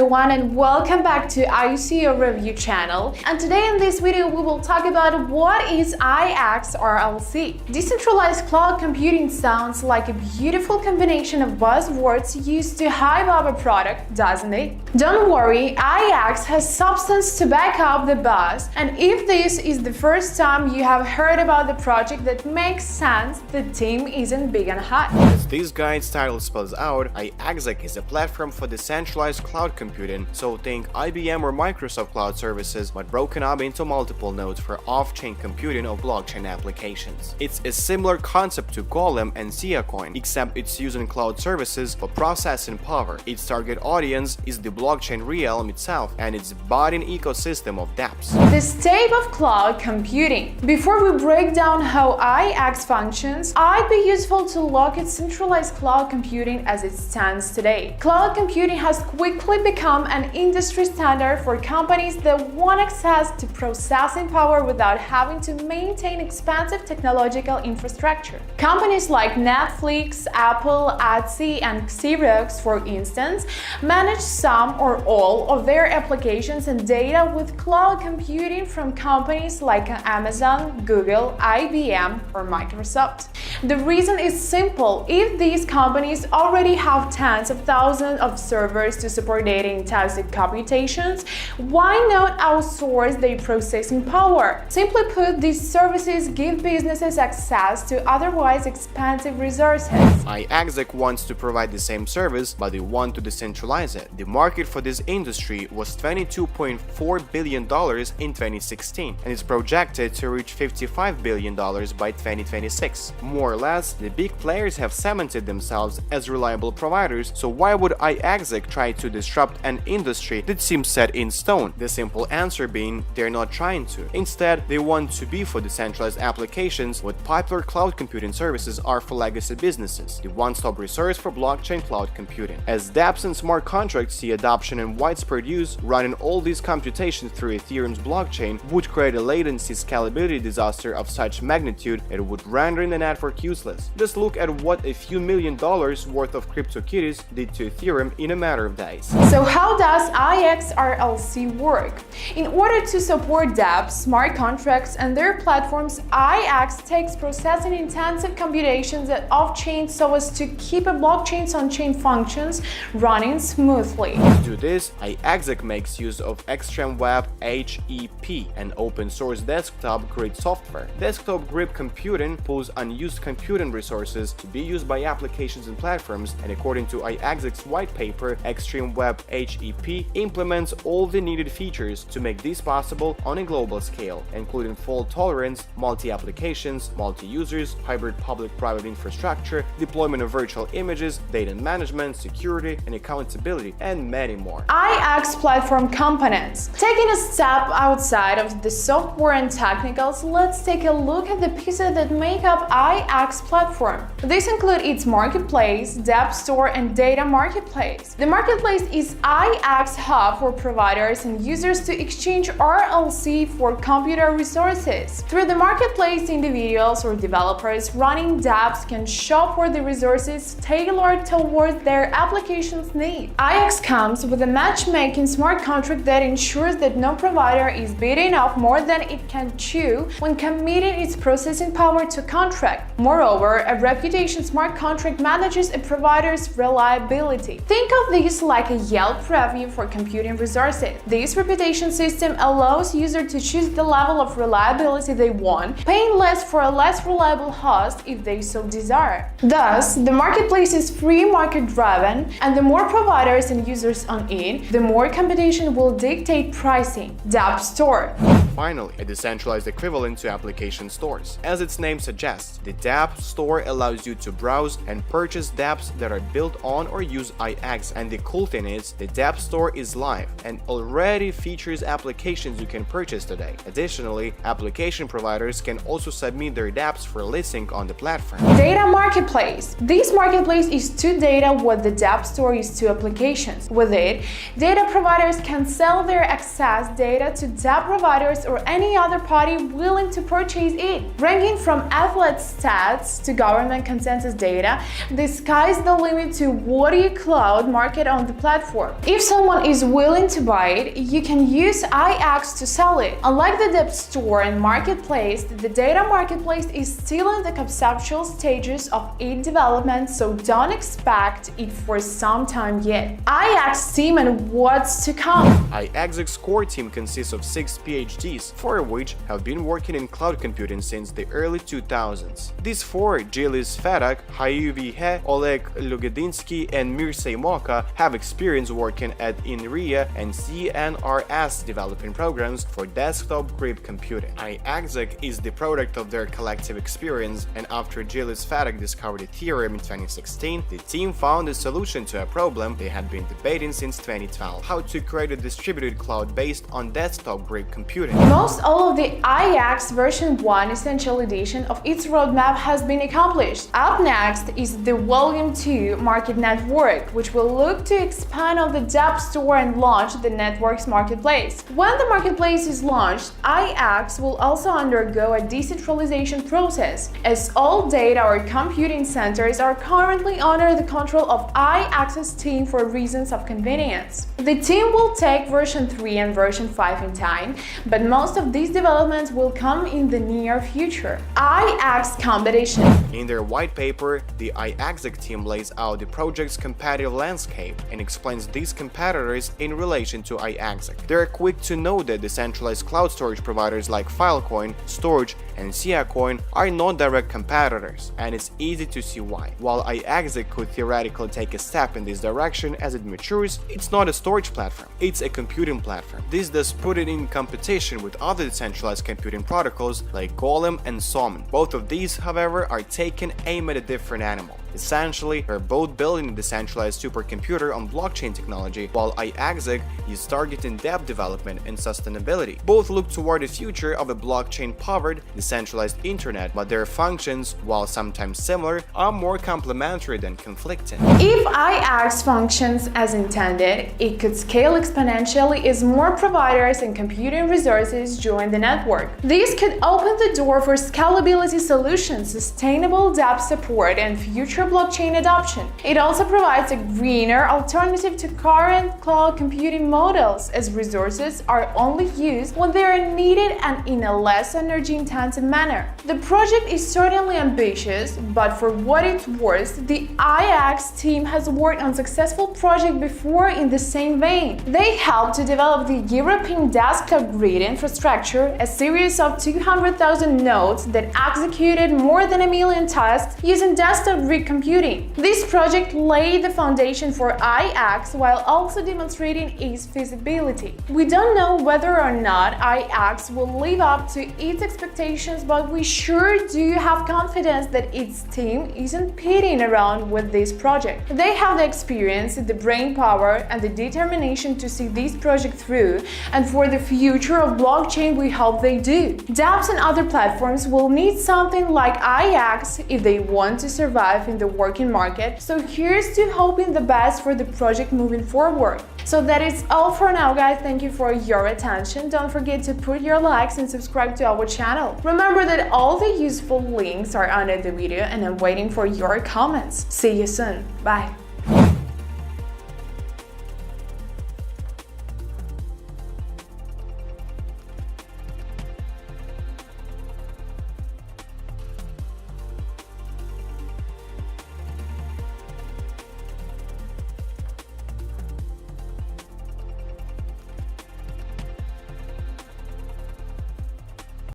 everyone, and welcome back to ICO review channel. And today in this video we will talk about what is iExec. Decentralized cloud computing sounds like a beautiful combination of buzzwords used to hype up a product, doesn't it? Don't worry, iExec has substance to back up the buzz, and if this is the first time you have heard about the project, that makes sense. The team isn't big and hot. As this guide's title spells out, iExec is a platform for decentralized cloud computing, so think IBM or Microsoft cloud services, but broken up into multiple nodes for off-chain computing of blockchain applications. It's a similar concept to Golem and Siacoin, except it's using cloud services for processing power. Its target audience is the blockchain realm itself and its budding ecosystem of dApps. The state of cloud computing. Before we break down how iExec functions, it'd be useful to look at centralized cloud computing as it stands today. Cloud computing has quickly become an industry standard for companies that want access to processing power without having to maintain expensive technological infrastructure. Companies like Netflix, Apple, Etsy, and Xerox, for instance, manage some or all of their applications and data with cloud computing from companies like Amazon, Google, IBM, or Microsoft. The reason is simple. If these companies already have tens of thousands of servers to support data-intensive computations, why not outsource their processing power? Simply put, these services give businesses access to otherwise expensive resources. iExec wants to provide the same service, but they want to decentralize it. The market for this industry was $22.4 billion in 2016, and is projected to reach $55 billion by 2026. More or less, the big players have cemented themselves as reliable providers, so why would iExec try to disrupt an industry that seems set in stone? The simple answer being, they're not trying to. Instead, they want to be for decentralized applications what popular cloud computing services are for legacy businesses, the one-stop resource for blockchain cloud computing. As dApps and smart contracts see adoption and widespread use, running all these computations through Ethereum's blockchain would create a latency scalability disaster of such magnitude it would render the network useless. Just look at what a few $1 million worth of CryptoKitties did to Ethereum in a matter of days. So how does iExec work? In order to support dApps, smart contracts, and their platforms, iExec takes processing-intensive computations at off-chain so as to keep a blockchain's on-chain functions running smoothly. To do this, iExec makes use of Extreme Web HEP, an open-source desktop-grade software. Desktop-grade computing pulls unused computing resources to be used by applications and platforms, and according to iExec's white paper, Extreme Web HEP implements all the needed features to make this possible on a global scale, including fault tolerance, multi-applications, multi-users, hybrid public-private infrastructure, deployment of virtual images, data management, security, and accountability, and many more. iExec platform components. Taking a step outside of the software and technicals, let's take a look at the pieces that make up iExec platform. These include its marketplace, dApp store, and data marketplace. The marketplace is iExec hub for providers and users to exchange RLC for computer resources. Through the marketplace, individuals or developers running dApps can shop for the resources tailored towards their application's needs. iExec comes with a matchmaking smart contract that ensures that no provider is bidding off more than it can chew when committing its processing power to contract. Moreover, a reputation smart contract manages a provider's reliability. Think of this like a Yelp review for computing resources. This reputation system allows users to choose the level of reliability they want, paying less for a less reliable host if they so desire. Thus, the marketplace is free market-driven, and the more providers and users on it, the more competition will dictate pricing. dApp store. Finally, a decentralized equivalent to application stores. As its name suggests, the dApp store allows you to browse and purchase dApps that are built on or use iExec, and the cool thing is, the dApp store is live and already features applications you can purchase today. Additionally, application providers can also submit their dApps for listing on the platform. Data marketplace. This marketplace is to data what the dApp store is to applications. With it, data providers can sell their excess data to dApp providers or any other party willing to purchase it, ranging from athlete stats ads to government consensus data, the sky's the limit to what you cloud market on the platform. If someone is willing to buy it, you can use iExec to sell it. Unlike the dApp store and marketplace, the data marketplace is still in the conceptual stages of its development, so don't expect it for some time yet. iExec team and what's to come. iExec's core team consists of 6 PhDs, 4 of which have been working in cloud computing since the early 2000s. These 4, Jilis Fedak, Hayuvi He, Oleg Lugedinsky, and Mirsay Moka, have experience working at INRIA and CNRS developing programs for desktop-grade computing. iExec is the product of their collective experience, and after Jilis Fedak discovered Ethereum in 2016, the team found a solution to a problem they had been debating since 2012: how to create a distributed cloud based on desktop-grade computing. Most all of the iExec version 1 Essential Edition of its roadmap has been accomplished. Up next is the Volume 2 Market Network, which will look to expand on the dApp store and launch the network's marketplace. When the marketplace is launched, iExec will also undergo a decentralization process, as all data or computing centers are currently under the control of iExec's team for reasons of convenience. The team will take version 3 and version 5 in time, but most of these developments will come in the near future. iExec competition. In their white paper, the iExec team lays out the project's competitive landscape and explains these competitors in relation to iExec. They are quick to know that decentralized cloud storage providers like Filecoin, Storage, and Siacoin are non-direct competitors, and it's easy to see why. While iExec could theoretically take a step in this direction as it matures, it's not a storage platform, it's a computing platform. This does put it in competition with other decentralized computing protocols like Golem and Summon. Both of these, however, are taken aim at a different animal. Essentially, they're both building a decentralized supercomputer on blockchain technology, while iExec is targeting dApp development and sustainability. Both look toward the future of a blockchain-powered, decentralized internet, but their functions, while sometimes similar, are more complementary than conflicting. If iExec functions as intended, it could scale exponentially as more providers and computing resources join the network. This could open the door for scalability solutions, sustainable dApp support, and future blockchain adoption. It also provides a greener alternative to current cloud computing models, as resources are only used when they are needed and in a less energy-intensive manner. The project is certainly ambitious, but for what it's worth, the iExec team has worked on successful projects before in the same vein. They helped to develop the European desktop grid infrastructure, a series of 200,000 nodes that executed more than 1 million tasks using desktop grid computing. This project laid the foundation for iExec while also demonstrating its feasibility. We don't know whether or not iExec will live up to its expectations, but we sure do have confidence that its team isn't pitting around with this project. They have the experience, the brain power, and the determination to see this project through, and for the future of blockchain we hope they do. dApps and other platforms will need something like iExec if they want to survive in the working market, so here's to hoping the best for the project moving forward. So that is all for now, guys. Thank you for your attention. Don't forget to put your likes and subscribe to our channel. Remember that all the useful links are under the video, and I'm waiting for your comments. See you soon. Bye.